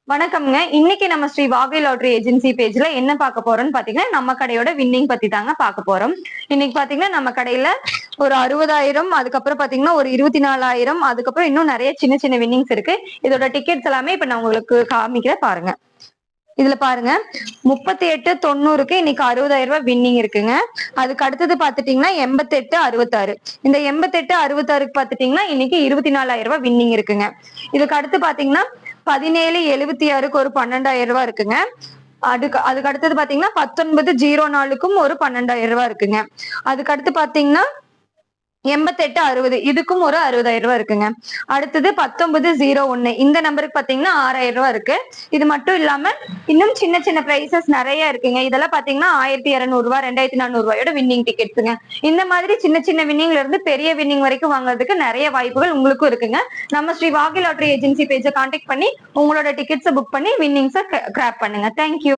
வணக்கம்ங்க. இன்னைக்கு நம்ம ஸ்ரீ வாகை லாட்டரி ஏஜென்சி பேஜ்ல என்ன பார்க்க போறோம்னு பாத்தீங்கன்னா, நம்ம கடையோட வின்னிங் பத்தி தாங்க பார்க்க போறோம். இன்னைக்கு பாத்தீங்கன்னா, நம்ம கடையில ஒரு 60,000 அதுக்கப்புறம் பாத்தீங்கன்னா ஒரு 24,000 அதுக்கப்புறம் இன்னும் நிறைய சின்ன சின்ன வின்னிங்ஸ் இருக்கு. இதோட டிக்கெட்ஸ் எல்லாமே இப்ப நான் உங்களுக்கு காமிக்கிறேன் பாருங்க. இதுல பாருங்க 3890க்கு இன்னைக்கு 60,000 வின்னிங் இருக்குங்க. அதுக்கு அடுத்தது பாத்துட்டீங்கன்னா 8866. இந்த 8866க்கு பாத்துட்டீங்கன்னா இன்னைக்கு 24,000 வின்னிங் இருக்குங்க. இதுக்கு அடுத்து பாத்தீங்கன்னா 1776க்கு ஒரு 12,000 இருக்குங்க. அதுக்கு அடுத்தது பாத்தீங்கன்னா 1904க்கும் ஒரு 12,000 இருக்குங்க. அதுக்கு அடுத்து பாத்தீங்கன்னா 8860 இதுக்கும் ஒரு 60,000 இருக்குங்க. அடுத்தது 1901 இந்த நம்பருக்கு பாத்தீங்கன்னா 6,000 இருக்கு. இது மட்டும் இல்லாம இன்னும் சின்ன சின்ன பிரைசஸ் நிறைய இருக்குங்க. இதெல்லாம் பாத்தீங்கன்னா 1,200 2,400 வின்னிங் டிக்கெட்ஸுங்க. இந்த மாதிரி சின்ன சின்ன வின்னிங்ல இருந்து பெரிய வின்னிங் வரைக்கும் வாங்குறதுக்கு நிறைய வாய்ப்புகள் உங்களுக்கும் இருக்குங்க. நம்ம ஸ்ரீ வாகை லாட்டரி ஏஜென்சி பேஜை கான்டாக்ட் பண்ணி உங்களோட டிக்கெட்ஸை புக் பண்ணி வின்னிங்ஸை கிராப் பண்ணுங்க. தேங்க்யூ.